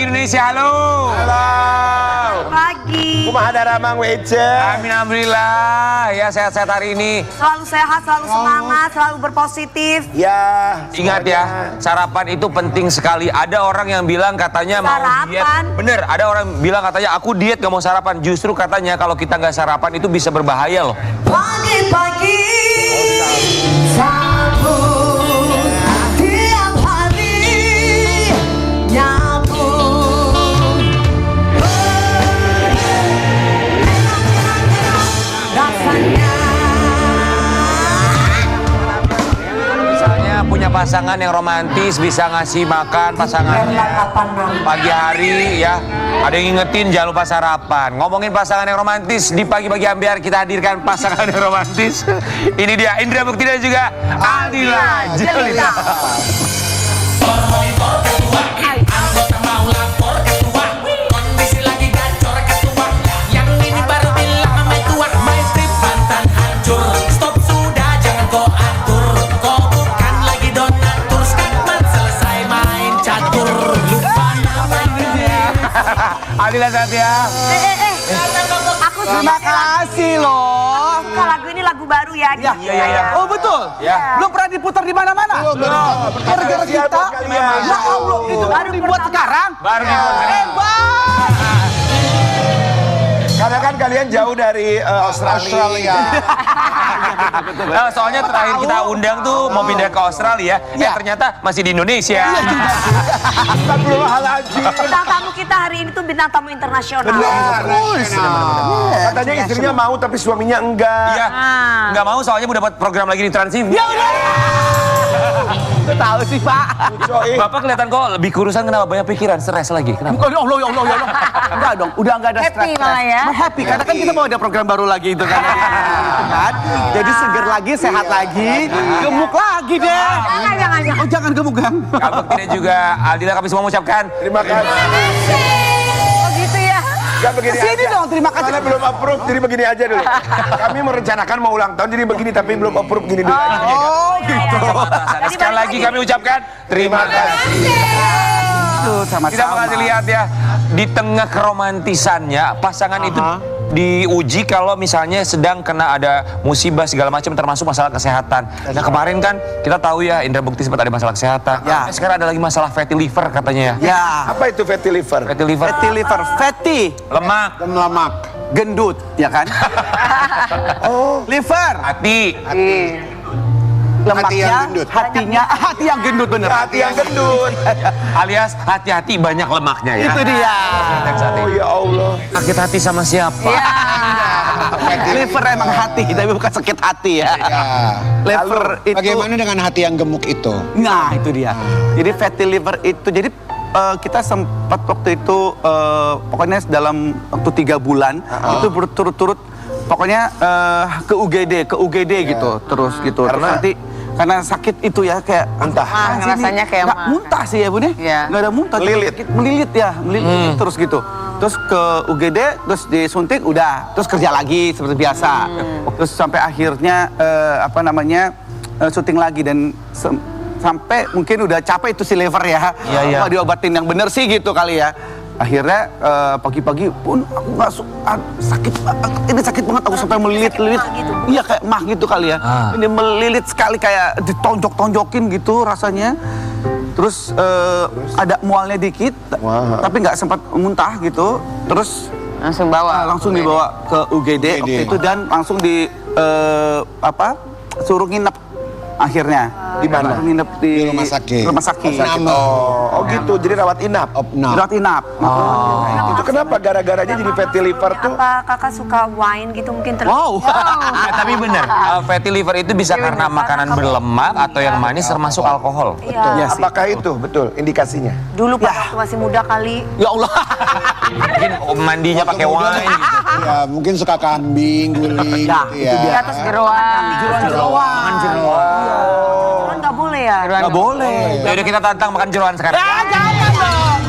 pagi Indonesia, halo. Halo. Pagi. Kumaha daramang wece. Amin, alhamdulillah. Ya, sehat-sehat hari ini. Selalu sehat, selalu semangat, selalu berpositif. Ya. Ingat ya, sarapan itu penting sekali. Ada orang yang bilang katanya mau diet. Sarapan? Bener, ada orang bilang katanya aku diet gak mau sarapan. Justru katanya kalau kita nggak sarapan itu bisa berbahaya loh. Pagi-pagi sambut tiap hari nyambung. Rasanya. Misalnya punya pasangan yang romantis, bisa ngasih makan pasangannya pagi hari ya. Ada yang ngingetin jangan lupa sarapan. Ngomongin pasangan yang romantis di pagi-pagi ambiar, kita hadirkan pasangan yang romantis. Ini dia Indra Bekti dan juga Aldila Jelita. Aldila Satya. Aku Terima kasih loh. suka lagu ini, lagu baru ya. Iya. Oh betul? Ya. Belum pernah diputar di mana-mana? Belum. Gara-gara kita. Ya Allah, itu baru dibuat sekarang. Baru dibuat. Hebat. Karena kan kalian jauh dari Australia. Nah, soalnya terakhir kita undang tuh mau pindah ke Australia, ternyata masih di Indonesia. Astagfirullahaladzim. Bintang tamu kita hari ini tuh bintang tamu internasional. Benar. Katanya istrinya mau tapi suaminya enggak. Iya, nggak mau soalnya mau dapat program lagi di Trans TV. Ya udah. Itu tahu sih Pak. Coy. Bapak kelihatan kok lebih kurusan, kenapa banyak pikiran, stres lagi, kenapa? Ya Allah, ya Allah, ya Allah. Enggak dong, udah enggak ada Happy stres. malah ya. Happy, karena kan kita mau ada program baru lagi itu kan. Kan? Jadi seger lagi, sehat lagi, gemuk lagi deh. Jangan. Oh jangan gemuk kan? Kamu tidak juga Aldila, kami semua mengucapkan Terima kasih. Oh gitu ya. Gak begini Sini aja. dong, terima kasih. Karena belum approve, jadi begini aja dulu. Kami merencanakan mau ulang tahun, jadi begini tapi belum approve gini dulu aja. Oh gitu. Nah, sekali lagi kami ucapkan terima kasih. Sama-sama. Kita makasih lihat ya, di tengah keromantisannya pasangan itu diuji kalau misalnya sedang kena ada musibah segala macam, termasuk masalah kesehatan. Nah kemarin kan kita tahu ya Indra Bekti sempat ada masalah kesehatan. Ya. Sekarang ada lagi masalah fatty liver katanya ya. Ya. Apa itu fatty liver? Fatty liver, Fatty liver, fatty, lemak, Lemak. gendut, ya kan? Oh, liver, hati. lemaknya, hati yang gendut bener. Hati yang gendut. Alias hati-hati banyak lemaknya ya. Itu dia. Oh ya Allah. Sakit hati sama siapa? Liver emang hati, tapi bukan sakit hati ya. Liver itu. Bagaimana dengan hati yang gemuk itu? Nah itu dia. Jadi fatty liver itu, jadi kita sempat waktu itu pokoknya dalam waktu 3 bulan itu berturut-turut pokoknya ke UGD gitu terus gitu. Terus nanti karena sakit itu ya kayak Muntah. Rasanya kayak nggak muntah sih ya Bun ya. Nggak ada muntah, Melilit. melilit terus gitu. Terus ke UGD, terus disuntik, udah, terus kerja lagi seperti biasa. Terus sampai akhirnya syuting lagi dan sampai mungkin udah capek itu si liver ya. Iya. Apa diobatin yang bener sih gitu kali ya. Akhirnya pagi-pagi pun aku nggak sakit banget, ini sakit banget, aku sampai melilit-lilit. Iya kayak mah gitu kali ya. Ini melilit sekali kayak ditonjok-tonjokin gitu rasanya. Terus ada mualnya dikit, tapi nggak sempat muntah gitu. Terus langsung dibawa ke UGD waktu itu dan langsung suruh nginep akhirnya. Di mana? Nginep di Di rumah sakit. Rumah sakit. Oh gitu, jadi rawat inap. Rawat inap. Itu kenapa gara-garanya jadi fatty liver tuh? Apa kakak suka wine gitu mungkin terlalu? Wow. Nah, tapi benar, fatty liver itu bisa karena makanan berlemak atau yang manis termasuk alkohol. Iya. Iya sih. Apakah itu betul indikasinya? Dulu pas waktu masih muda kali. Ya Allah. Mungkin mandinya pakai wine gitu. Ya mungkin suka kambing, guling Ya, gitu itu ya. dia. Di atas jeroan. Jeroan. Jeroan nggak boleh ya? Nggak boleh. Ya udah kita tantang makan jeroan sekarang. Jangan dong.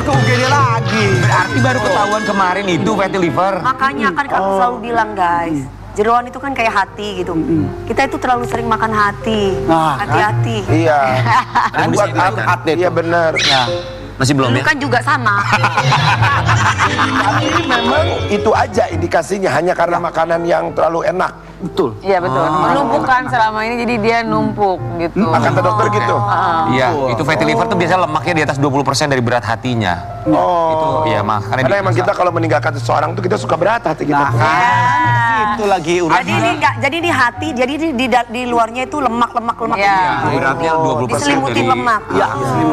Ke UGD lagi. Berarti baru ketahuan kemarin itu fatty liver. Makanya kan aku selalu bilang guys, jeroan itu kan kayak hati gitu. Kita itu terlalu sering makan hati. Nah, Hati-hati. Iya. Dan Buat bisa iya benar. Nah, Masih belum Dulu ya? kan juga sama. Tapi memang itu aja indikasinya, hanya karena makanan yang terlalu enak. Betul. Iya betul. Menumpukan selama ini jadi dia numpuk gitu. Kata dokter gitu. Iya, itu fatty liver tuh biasanya lemaknya di atas 20% dari berat hatinya. Oh. Iya, makanya Karena emang kita kalau meninggalkan seseorang tuh kita suka berat hati kita. Nah, kan itu lagi Jadi ini nggak, jadi di hati, jadi di luarnya itu lemak. Iya. beratnya 20% Diselimutin dari lemak. Ya,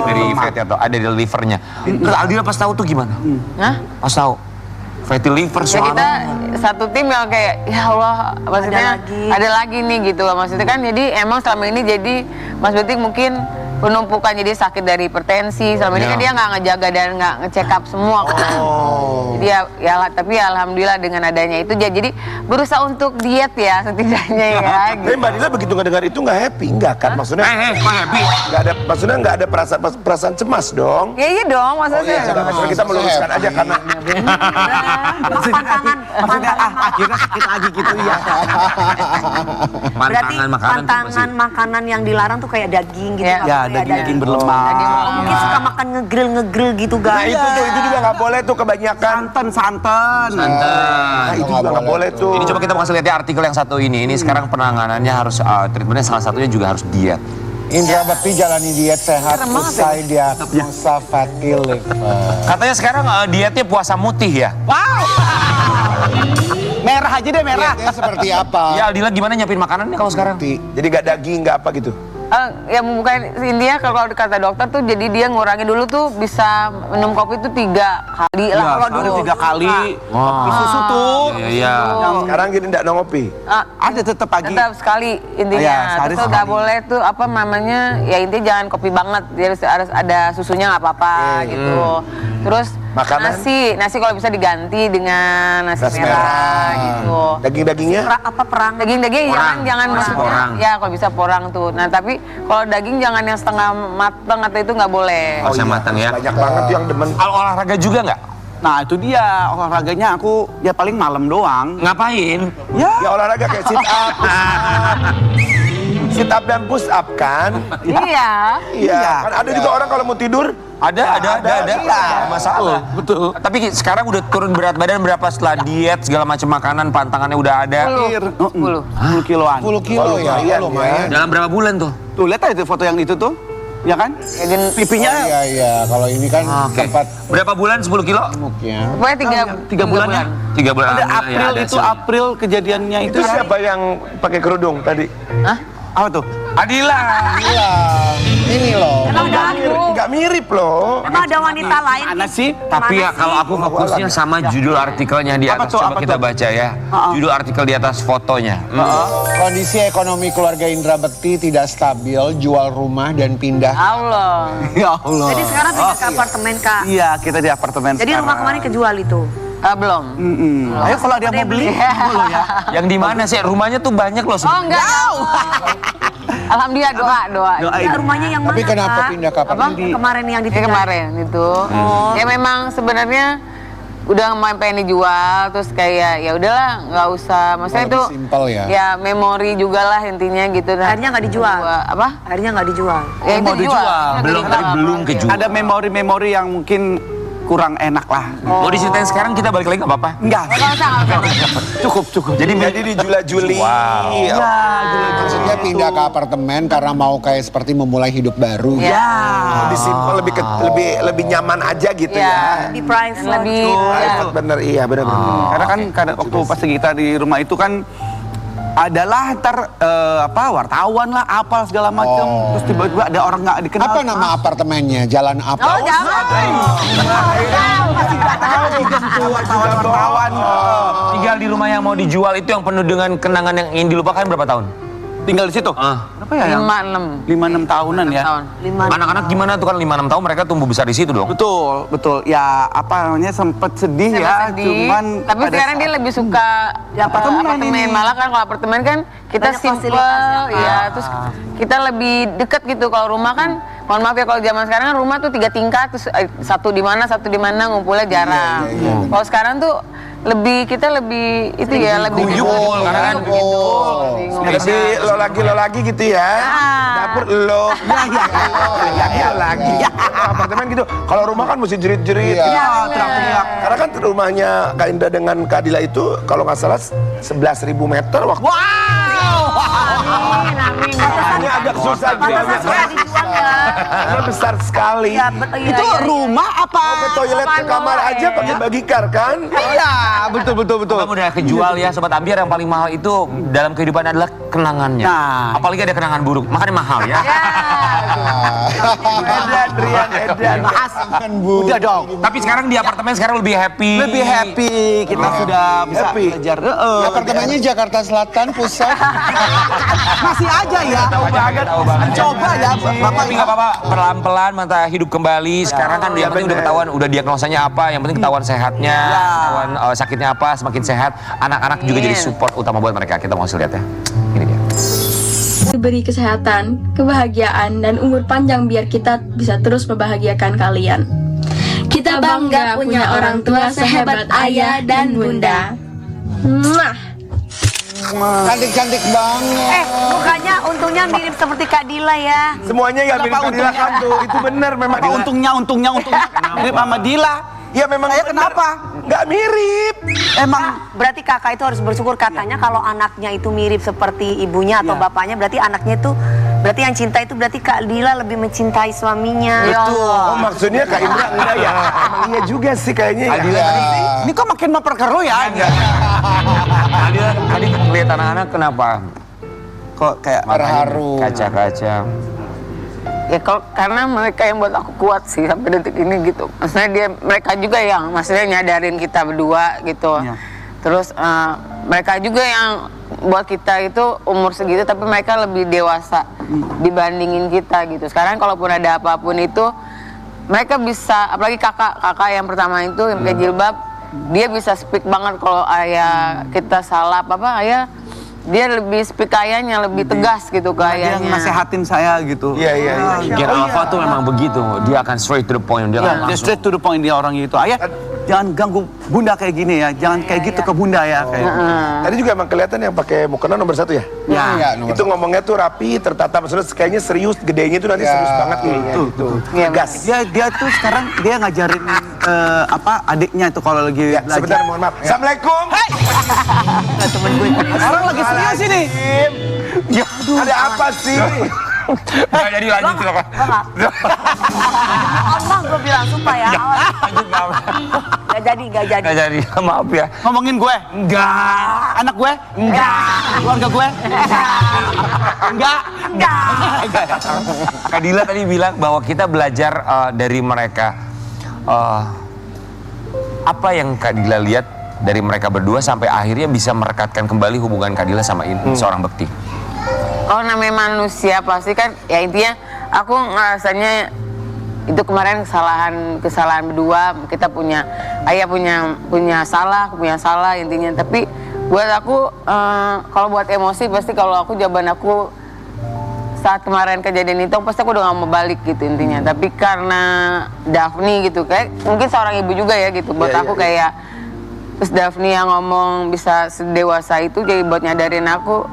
dari fat atau ada di livernya. Terus Aldila pas tahu tuh gimana? Hah? Pas tahu fatty liver Ya kita satu tim yang kayak ya Allah maksudnya ada lagi nih gitu loh maksudnya kan jadi emang selama ini jadi Mas Betik mungkin penumpukan jadi sakit dari hipertensi selama ini kan dia nggak ngejaga dan nggak ngecek up semua kan. Jadi tapi alhamdulillah dengan adanya itu dia jadi berusaha untuk diet ya setidaknya ya. Tapi Mbak Dila begitu ngedengar itu nggak happy, nggak kan? Maksudnya kok happy? nggak ada perasaan cemas dong. Ya iya dong maksudnya. Maksudnya kita meluruskan aja karena Pantangan. akhirnya sakit lagi gitu ya. Berarti Pantangan makanan tuh pantangan makanan yang dilarang tuh kayak daging gitu. Ya. nggak Ya, boleh ada. daging berlemak. Oh, mungkin suka makan nge-grill gitu Nah guys. itu juga nggak boleh tuh kebanyakan. Santan. Nah itu juga nggak boleh tuh. Ini coba kita mau kasih lihat ya artikel yang satu ini. Ini sekarang penanganannya harus treatmentnya salah satunya juga harus diet. Indra Bekti jalani diet sehat usai diagnosa fatty liver. Katanya sekarang dietnya puasa mutih ya. Wow. Merah aja deh, merah. Dietnya seperti apa? Ya Aldila gimana nyiapin makanannya kalau sekarang? Jadi nggak daging nggak apa gitu. Ya bukan intinya kalau kata dokter tuh jadi dia ngurangin dulu tuh bisa minum kopi tuh 3 kali lah kalau dulu. 3 kali. Kopi susu tuh. Iya. Sekarang gini nggak ngopi. Ada tetap pagi. Tetap sekali intinya. Ya, sehari Terus nggak sekali. boleh tuh apa namanya ya intinya jangan kopi banget. Dia harus ada susunya nggak apa-apa gitu. Terus Makanan? nasi kalau bisa diganti dengan nasi merah gitu. Daging-dagingnya? Perang. Daging-daging jangan maksudnya porang. ya kalau bisa porang tuh. Nah tapi kalau daging jangan yang setengah mateng atau itu nggak boleh. Harusnya matang ya. Banyak banget tuh yang demen. Olahraga juga nggak? Nah itu dia olahraganya aku ya paling malam doang. Ngapain? Ya. Ya olahraga kayak sit up, sit up dan push up kan? Iya. Iya. Kan ada juga orang kalau mau tidur. Ada. Iya. Masalah. Betul. Tapi sekarang udah turun berat badan berapa setelah diet segala macam makanan pantangannya udah ada. 10. 10 kiloan. 10 kilo ya, lumayan, lumayan. Dalam berapa bulan tuh? Tuh lihat aja foto yang itu tuh. Ya kan? Pipinya Iya, iya. Kalau ini kan Oke. tempat Berapa bulan 10 kilo? gemuknya. Pokoknya 3 bulannya. 3 bulan. Ada Alhamdulillah, April ya, ada itu hasilnya. April kejadiannya Itu itu. siapa yang pakai kerudung tadi? Hah? Apa tuh? Adila. Gila. Ini loh. Emang ada Nggak mirip loh. Emang ada wanita lain? Mana sih? Tapi ya kalau aku fokusnya sama judul artikelnya di Apa atas. tuh, Coba apa kita tuh? baca ya. Judul artikel di atas fotonya. Kondisi ekonomi keluarga Indra Bekti tidak stabil, jual rumah dan pindah. Allah. Ya Allah. Jadi sekarang pindah ke apartemen Kak. Iya, kita di apartemen Jadi rumah kemarin kejual itu. Belum. Ayo kalau ada yang mau beli, dulu ya. Yang di mana sih? Rumahnya tuh banyak loh. Oh enggak. Alhamdulillah doa. Ya, rumahnya yang mana Tapi kenapa Kak? pindah ke Apa? apartemen? Kemarin yang Ya ditinggal. kemarin itu. Ya memang sebenarnya udah pengen dijual terus kayak ya udahlah nggak usah maksudnya Lebih itu simpel ya. ya memori juga lah intinya gitu. Nah, Akhirnya nggak dijual. Apa? Akhirnya nggak dijual. Ya mau dijual. Belum kejual. Ada memori-memori yang mungkin kurang enak lah. Mau diceritain sekarang kita balik lagi nggak apa-apa? Enggak. Nggak usah. Cukup. Jadi di Juli. Wow. Iya. Maksudnya pindah ke apartemen karena mau kayak seperti memulai hidup baru. Ya. Lebih simpel, lebih nyaman aja gitu ya. Di private. Lebih Private, bener, iya bener. Karena kan kadang waktu pas kita di rumah itu kan adalah ntar wartawan lah apa segala macam terus tiba-tiba ada orang nggak dikenal. Apa nama apartemennya? Jalan apa? Oh, jangan. wartawan Tinggal di rumah yang mau dijual itu yang penuh dengan kenangan yang ingin dilupakan berapa tahun? tinggal di situ. Apa ya yang 5-6 5-6 tahunan ya? tahun. Anak-anak gimana tuh kan 5-6 tahun mereka tumbuh besar di situ dong. Betul. Ya apa namanya sempet sedih ya, Sedih. cuman Tapi pada sekarang dia saat- lebih suka di apartemen. Malah kan kalau apartemen kan kita Banyak simple fasilitas ya, terus kita lebih deket gitu. Kalau rumah kan, mohon maaf ya kalau zaman sekarang kan rumah tuh 3 tingkat, terus satu di mana ngumpulnya jarang. Kalau sekarang tuh kita lebih itu ya lebih Guyul, karena kan Lebih lo lagi gitu ya. Dapur lo. Lo lagi. Apartemen gitu. Kalau rumah kan mesti jerit-jerit. Teriak-teriak. Karena kan rumahnya Kak Indra dengan Kak Dila itu kalau nggak salah 11.000 meter waktu. Makanya agak susah jualnya. Dijual ya. Karena besar sekali. Ya, betul. Itu rumah apa? Ke toilet ke kamar aja pakai bagikar kan? Iya, betul. Kamu udah kejual ya Sobat Ambiar, yang paling mahal itu dalam kehidupan adalah kenangannya. Nah. Apalagi ada kenangan buruk, makanya mahal ya. Edan, Rian, Edan. Udah dong. Tapi sekarang di apartemen sekarang lebih happy. Lebih happy, kita sudah bisa Happy. belajar. Apartemennya Jakarta Selatan, pusat. Masih aja ya. Tahu banget. Coba ya, Bapak. Tapi nggak apa-apa, pelan-pelan mata hidup kembali. Sekarang kan yang penting udah ketahuan, udah diagnosanya apa, yang penting ketahuan sehatnya, ketahuan sakitnya apa, semakin sehat. Anak-anak juga jadi support utama buat mereka. Kita mau lihat ya. Ini dia. Diberi kesehatan, kebahagiaan, dan umur panjang biar kita bisa terus membahagiakan kalian. Kita bangga punya orang tua sehebat ayah dan bunda. Mwah. Cantik-cantik banget. Mukanya untungnya mirip seperti Kak Dila ya. Semuanya ya mirip Kak Dila kan tuh. Itu benar memang. Apa untungnya mirip sama Dila? Ya memang Saya benar. kenapa? Nggak mirip. Emang Berarti kakak itu harus bersyukur, katanya kalau anaknya itu mirip seperti ibunya atau bapaknya, berarti anaknya itu, berarti yang cinta itu berarti Kak Dila lebih mencintai suaminya. Oh maksudnya Kak Indra enggak ya? Emang iya juga sih kayaknya ya. ini kok makin memperkeruh ya? Tadi lihat anak-anak kenapa? Kok kayak Terharu. Kaca-kaca. Ya karena mereka yang buat aku kuat sih sampai detik ini gitu. Maksudnya mereka juga yang maksudnya nyadarin kita berdua gitu. Iya. Terus mereka juga yang buat kita itu umur segitu tapi mereka lebih dewasa dibandingin kita gitu. Sekarang kalaupun ada apapun itu mereka bisa, apalagi kakak yang pertama itu yang pakai jilbab, dia bisa speak banget kalau ayah kita salah apa ayah. Dia lebih speak ayahnya, lebih tegas gitu ke dia ayahnya. nasehatin saya gitu. Iya. Gen Alpha tuh memang begitu. Dia akan straight to the point. Dia akan Dia langsung. straight to the point dia orang itu. Ayah, jangan ganggu bunda kayak gini ya. Jangan kayak gitu ke bunda ya. Kayak gitu. Tadi juga emang kelihatan yang pakai mukena nomor 1 ya? Iya, nomor Itu ngomongnya tuh rapi, tertata, maksudnya kayaknya serius, gedenya itu nanti serius banget kayaknya gitu. Tegas. Dia tuh sekarang dia ngajarin adiknya tuh kalau lagi Ya, belajar. sebentar mohon maaf. Assalamualaikum. Temen gue. Orang lagi serius ini. Ya, ada apa sih? Nggak jadi lanjut loh. Allah gue bilang sumpah ya. Gak jadi. Nggak jadi. Maaf ya. Ngomongin gue? Enggak. Anak gue? Enggak. Keluarga gue? Enggak. Kak Dila tadi bilang bahwa kita belajar dari mereka. Apa yang Kak Dila lihat dari mereka berdua sampai akhirnya bisa merekatkan kembali hubungan Kak Dila sama seorang Bekti? Kalau namanya manusia pasti kan ya intinya aku ngerasanya itu kemarin kesalahan berdua, kita punya ayah punya salah intinya. Tapi buat aku kalau buat emosi pasti kalau aku jawaban aku saat kemarin kejadian itu pasti aku udah gak mau balik gitu intinya. Tapi karena Daphne gitu kayak mungkin seorang ibu juga ya gitu buat aku kayak terus Daphne yang ngomong bisa sedewasa itu jadi buat nyadarin aku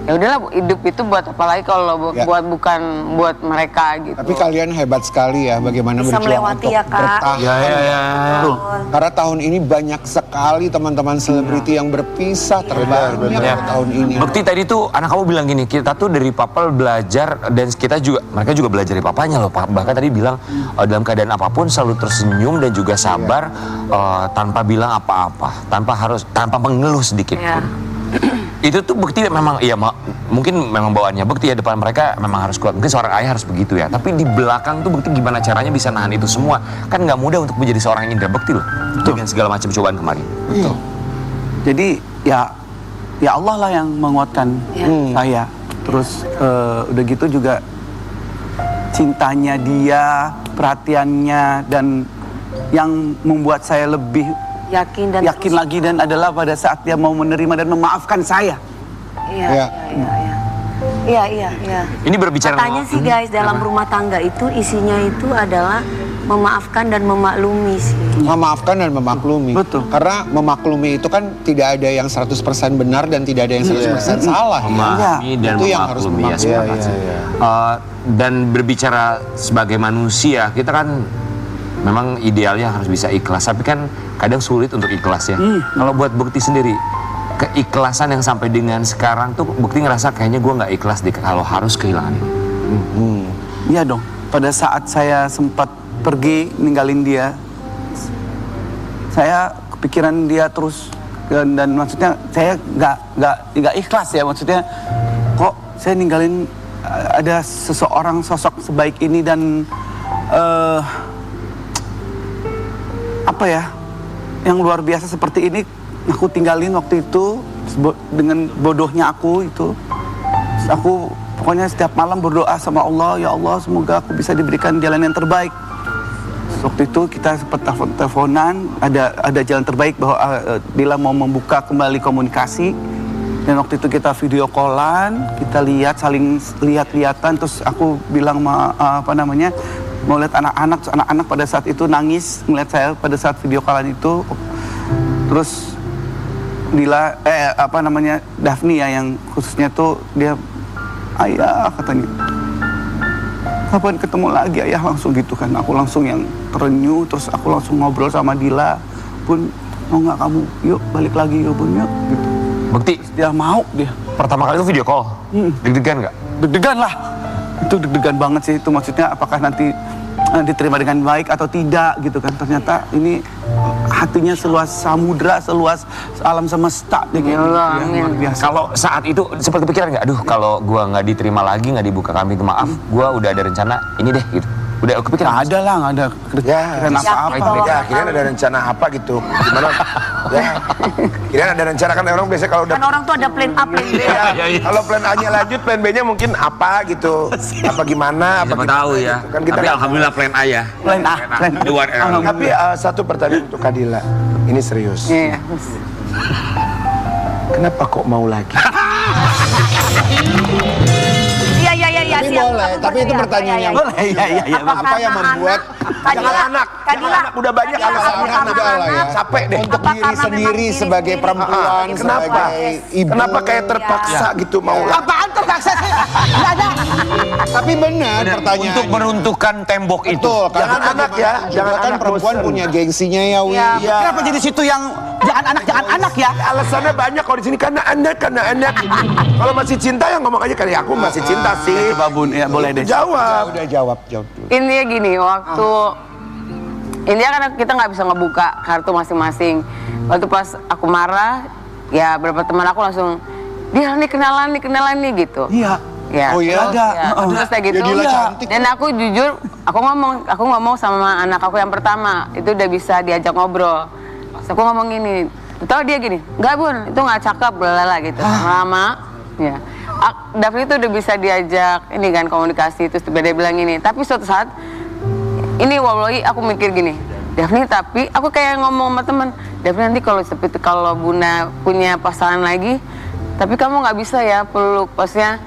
ya udahlah hidup itu buat apa lagi kalau bukan buat mereka gitu. Tapi kalian hebat sekali ya bagaimana Bisa berjuang melewati untuk ya, Kak. bertahan. Ya. Karena tahun ini banyak sekali teman-teman selebriti yang berpisah terbanyak tahun ini. Bekti tadi tuh anak kamu bilang gini, kita tuh dari papa belajar dan kita juga, mereka juga belajar dari papanya loh. Bahkan tadi bilang dalam keadaan apapun selalu tersenyum dan juga sabar tanpa bilang apa-apa, tanpa mengeluh sedikit pun. Itu tuh Bekti memang ya mungkin memang bawaannya Bekti ya depan mereka memang harus kuat. Mungkin seorang ayah harus begitu ya. Tapi di belakang tuh Bekti gimana caranya bisa nahan itu semua? Kan nggak mudah untuk menjadi seorang Indra Bekti loh. Dengan segala macam cobaan kemarin. Betul. Jadi ya Allah lah yang menguatkan saya. Terus udah gitu juga cintanya dia, perhatiannya dan yang membuat saya lebih Yakin lagi dan adalah pada saat dia mau menerima dan memaafkan saya. Iya. Ini berbicara Katanya sih guys, dalam rumah tangga itu isinya itu adalah memaafkan dan memaklumi sih. Memaafkan dan memaklumi. Betul. Karena memaklumi itu kan tidak ada yang 100% benar dan tidak ada yang 100% salah. Ya. Memahami dan Itu yang harus memaklumi ya, sepakat sih. Dan berbicara sebagai manusia, kita kan memang idealnya harus bisa ikhlas, tapi kan kadang sulit untuk ikhlas ya. Kalau buat Bukti sendiri, keikhlasan yang sampai dengan sekarang tuh Bukti ngerasa kayaknya gue nggak ikhlas deh kalau harus kehilangan ini. Iya dong. Pada saat saya sempat pergi ninggalin dia, saya kepikiran dia terus dan maksudnya saya nggak ikhlas ya, maksudnya kok saya ninggalin ada seseorang sosok sebaik ini dan apa ya yang luar biasa seperti ini aku tinggalin waktu itu dengan bodohnya aku itu. Aku pokoknya setiap malam berdoa sama Allah, ya Allah semoga aku bisa diberikan jalan yang terbaik. Waktu itu kita sempat teleponan, ada jalan terbaik bahwa Dila mau membuka kembali komunikasi. Dan waktu itu kita video callan, kita lihat saling lihat-lihatan, terus aku bilang mau lihat anak-anak pada saat itu nangis melihat saya pada saat video callan itu. Terus Dila Daphne ya yang khususnya tuh dia, ayah katanya, kapan ketemu lagi ayah, langsung gitu kan. Aku langsung yang terenyuh, terus aku langsung ngobrol sama Dila, Bun mau nggak kamu yuk balik lagi yuk Bun yuk gitu. Bukti, Dia mau dia. pertama kali itu video call, deg-degan nggak? Deg-degan lah. Itu deg-degan banget sih itu, maksudnya apakah nanti diterima dengan baik atau tidak gitu kan. Ternyata ini hatinya seluas samudra, seluas alam semesta deh kayak gitu ya, luar biasa. Kalau saat itu sempat kepikiran nggak, aduh kalau gua nggak diterima lagi, nggak dibuka kami itu maaf, gua udah ada rencana ini deh gitu. Udah kepikiran? Nggak ada lah, nggak ada kepikiran apa-apa. Ya, akhirnya ada rencana apa gitu. Gimana? Ya, akhirnya ada rencana kan orang biasa kalau udah... Kan orang tuh ada plan A, plan B. Ya, kalau plan A-nya lanjut, plan B-nya mungkin apa gitu. Apa gimana, apa Siapa gimana tahu ya. gitu. Kan kita Tapi nggak alhamdulillah plan A ya. Plan A. Luar Tapi satu pertanyaan untuk Kadila, ini serius. Iya. Kenapa kok mau lagi? Iya. Tapi boleh, tapi itu pertanyaan yang Boleh, iya. apa yang membuat Jangan anak, udah banyak alasannya udah lah ya. Capek deh. Untuk Apa diri karena sendiri memang sebagai diri perempuan, sendiri? Kenapa? sebagai ibu. Kenapa kayak terpaksa gitu mau lagi? Apaan terpaksa sih? Nggak ada. Tapi benar pertanyaannya. Untuk meruntuhkan tembok itu. Betul, Jangan anak ya, jangan kan anak perempuan bosen. punya gengsinya ya, Wi. Iya. Kenapa jadi situ yang jangan anak ya? Alasannya banyak kalau di sini karena anak. Kalau masih cinta ya ngomong aja kali aku masih cinta sih. Coba Bun, ya boleh deh. Jawab. Udah jawab dulu. Intinya gini, waktu intinya kan kita nggak bisa ngebuka kartu masing-masing. Waktu pas aku marah, ya beberapa teman aku langsung, dia nih kenalan nih gitu. Iya. Ya. Oh iya? Ada. Ya, terus kayak gitu. Ya, Dila cantik. Dan aku jujur, aku ngomong sama anak aku yang pertama, itu udah bisa diajak ngobrol. Terus aku ngomong gini, tahu dia gini, nggak Bun, itu nggak cakep, lalala gitu. Lama, ya. Daphne itu udah bisa diajak ini kan komunikasi, terus dia bilang gini. Tapi suatu saat, ini wallahi aku mikir gini, Daphne, tapi aku kayak ngomong sama temen, Daphne nanti kalau Bunda punya pasangan lagi, tapi kamu nggak bisa ya peluk, maksudnya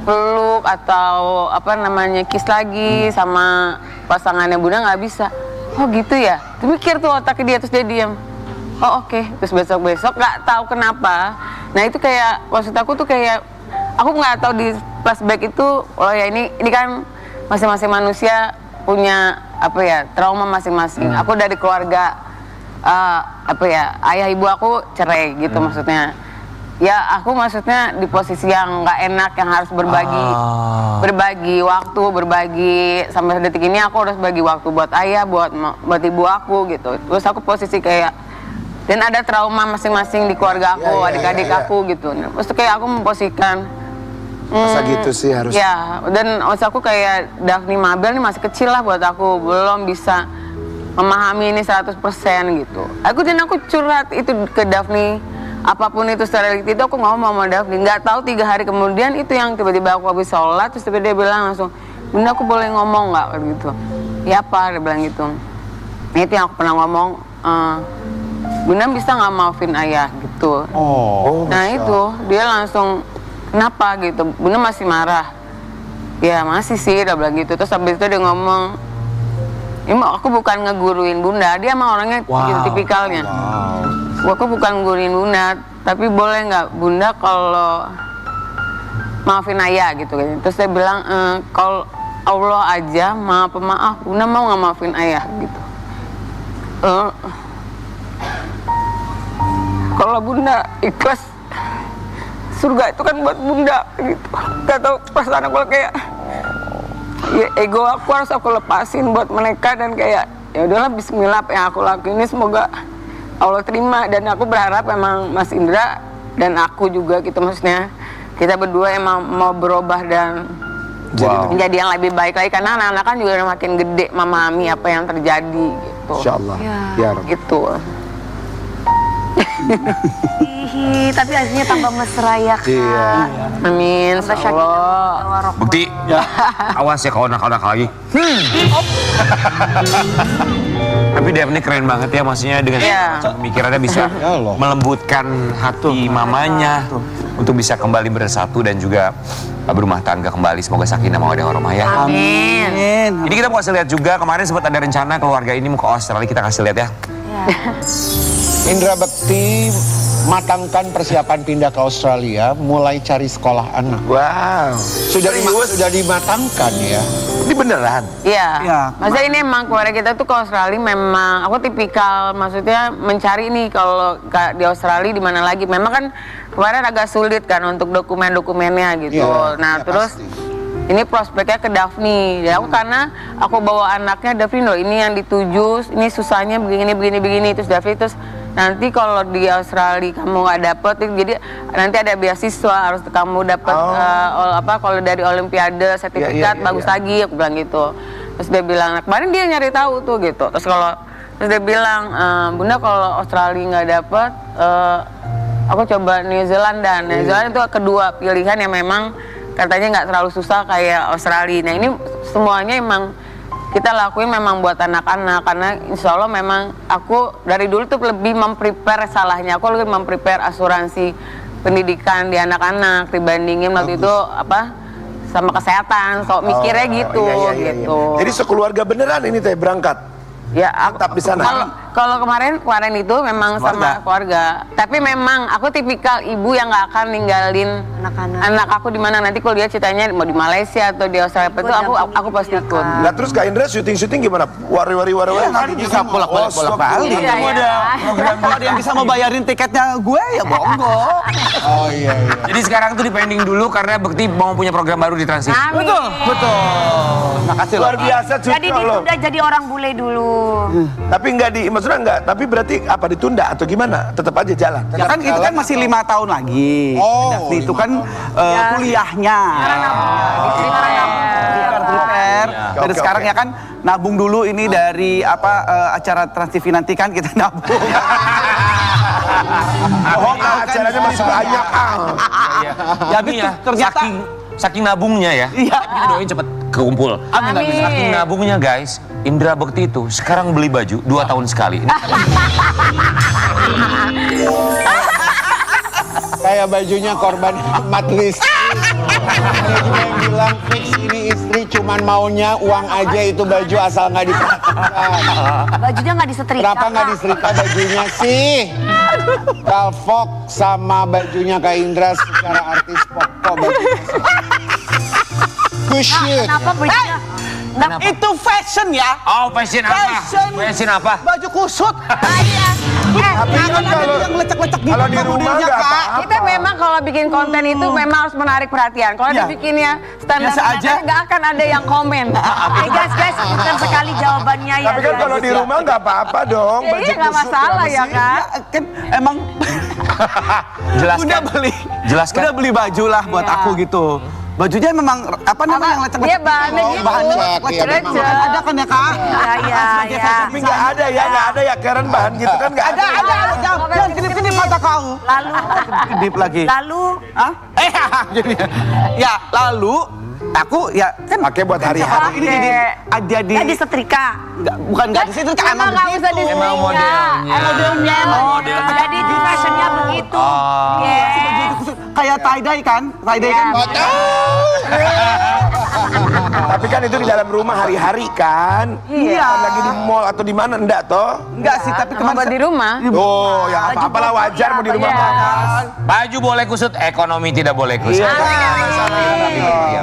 peluk atau apa namanya kiss lagi sama pasangannya Bunda nggak bisa. Oh gitu ya, tuh mikir tuh otaknya dia, terus dia diam. Oh oke. Terus besok nggak tahu kenapa. Nah itu kayak maksud aku tuh kayak aku nggak tahu di flashback itu, oh ya ini kan masing-masing manusia punya apa ya trauma masing-masing. Aku dari keluarga apa ya ayah ibu aku cerai gitu maksudnya. Ya aku maksudnya di posisi yang nggak enak, yang harus berbagi waktu, berbagi sampai detik ini aku harus bagi waktu buat ayah, buat ibu aku gitu. Terus aku posisi kayak dan ada trauma masing-masing di keluarga aku, adik-adik aku gitu. Terus kayak aku memposisikan Masa gitu sih harus. ya, dan maksud aku kayak Daphne Mabel nih masih kecil lah buat aku, belum bisa memahami ini 100% gitu. Aku curhat itu ke Daphne, apapun itu secara itu aku ngomong sama Daphne. Nggak tahu 3 hari kemudian itu yang tiba-tiba aku habis sholat, terus tiba-tiba dia bilang langsung, Bunda aku boleh ngomong nggak gitu? Ya apa, dia bilang gitu. Nah, itu yang aku pernah ngomong, Bunda bisa nggak maafin ayah gitu. Nah itu dia langsung kenapa gitu, Bunda masih marah. Ya masih sih, dia bilang gitu. Terus habis itu dia ngomong, Ini aku bukan ngeguruin bunda, dia emang orangnya gitu tipikalnya. Aku bukan ngeguruin bunda, tapi boleh nggak bunda kalau maafin ayah gitu kan. Terus dia bilang kalau Allah aja maaf bunda mau nggak maafin ayah gitu. Kalau bunda ikhlas, surga itu kan buat bunda gitu. Gak tau perasaan aku kayak ya, ego aku harus aku lepasin buat mereka dan kayak ya udahlah bismillah apa yang aku lakuin ini semoga Allah terima dan aku berharap emang Mas Indra dan aku juga gitu maksudnya kita berdua emang mau berubah dan menjadi yang lebih baik lagi karena anak-anak kan juga udah makin gede memahami apa yang terjadi gitu. Insyaallah. Ya. Gitu. Hihi, tapi aslinya tambah mesra ya Kak. Iya. Amin. Allah. Bukti. Awas ya kalau anak-anak lagi. Tapi Dev ini keren banget ya, maksudnya dengan pemikirannya bisa Ya Allah. melembutkan hati mamanya untuk bisa kembali bersatu dan juga berumah tangga kembali. Semoga sakinah mawaddah warahmah ya. Amin. Ini kita mau kasih lihat juga, kemarin sempat ada rencana keluarga ini mau ke Australia, kita kasih lihat ya. Indra Bekti matangkan persiapan pindah ke Australia, mulai cari sekolah anak. Wow. Sudah dimatangkan ya. Ini beneran? Iya. Iya. Maksudnya ini emang keluarga kita tuh ke Australia memang aku tipikal maksudnya mencari nih kalau di Australia di mana lagi. Memang kan kemarin agak sulit kan untuk dokumen-dokumennya gitu. Iya, Nah, ya terus pasti. ini prospeknya ke Daphne. Ya aku karena aku bawa anaknya Daphne loh, ini yang dituju, ini susahnya begini terus Daphne terus nanti kalau di Australia kamu nggak dapet, jadi nanti ada beasiswa harus kamu dapat kalau dari Olimpiade sertifikat bagus lagi, aku bilang gitu. Terus dia bilang, kemarin dia nyari tahu tuh gitu. Terus dia bilang, bunda kalau Australia nggak dapet, aku coba New Zealand dan New Zealand itu kedua pilihan yang memang katanya nggak terlalu susah kayak Australia. Nah ini semuanya emang kita lakuin memang buat anak-anak karena insya Allah memang aku dari dulu tuh lebih memprepare aku lebih memprepare asuransi pendidikan di anak-anak dibandingin waktu itu sama kesehatan, mikirnya gitu. Gitu. Jadi sekeluarga beneran ini teh berangkat? Ya, tetap di sana. Kalau kemarin itu memang sama keluarga. Tapi memang aku tipikal ibu yang nggak akan ninggalin anak aku di mana nanti kalau dia ceritanya mau di Malaysia atau di Australia itu aku pasti ikut. Nah terus Kak Indra syuting gimana? Wari-wari. Nanti bisa bolak-balik. Iya. Ada program kalau ada yang bisa mau bayarin tiketnya gue ya monggo. Oh iya. Jadi sekarang tuh di pending dulu karena Bekti mau punya program baru di Transit. Betul. Makasih loh. Luar biasa Jadi cucu loh. ditunda jadi orang bule dulu. Tapi maksudnya enggak, tapi berarti apa ditunda atau gimana? Tetap aja jalan. Ya kan itu kan masih 5 tahun lagi. Oh, Daphne itu kan kuliahnya. Prepare. Dari Oke, sekarang oke. ya kan nabung dulu ini dari acara Trans TV nanti kan kita nabung. Oh, acaranya masih banyak. Ya betul, ternyata saking nabungnya ya. Iya. Kita doain cepet kekumpul. Amin. Saking nabungnya guys, Indra Bekti itu sekarang beli baju 2 tahun sekali. Kayak bajunya korban matlis. Ada juga yang bilang fix ini istri cuman maunya uang aja itu baju asal nggak dipraktekkan. Bajunya nggak disetrika. Kenapa nggak disetrika bajunya sih? Kalfok sama bajunya Kak Indra secara artis pokok bajunya. Kusut. Kenapa bajunya? itu fashion ya. Oh, fashion apa? Fashion apa? Baju kusut. Tapi kan yang lecek-lecek gitu. kalau di rumah modelnya, nggak Kak. apa-apa. Kita memang kalau bikin konten itu memang harus menarik perhatian. Kalau Iya. dibikinnya standar Biasa aja. nggak akan ada yang komen. Guys, bukan sekali jawabannya ya. Tapi kan kalau di rumah nggak apa-apa dong. Ya, iya nggak masalah ya kan? kan. Ya, kan emang Jelaskan. Jelaskan. Udah beli baju lah buat Iya. aku gitu. Bajunya memang apa namanya yang lecek-lecek? Dia bahannya gitu. Bahannya Lecek, iya, lecek. memang. Ada kan ya Kak? Iya. Tapi nggak ada ya Karen bahan gitu kan nggak ada. Ada. Jangan kedip-kedip mata kau. Lalu, Kedip lagi. lalu Hah? Jadi ya lalu aku ya kan Pakai buat hari-hari. ini jadi nggak disetrika. bukan nggak di situ kan Emang nggak usah begitu. disetrika. Emang modelnya. Modelnya. Jadi itu fashionnya begitu. Oh. Yeah. Kayak tie dye kan? Tie dye kan? Nggak tahu. Tapi kan itu di dalam rumah hari-hari kan. Iya. Bukan lagi di mall atau di mana enggak toh? Enggak sih, tapi Sama kemarin di rumah. Oh, ya apa-apalah wajar mau di rumah makan. Baju boleh kusut, ekonomi tidak boleh kusut. Iya. Sama-sama kita tapi, ya.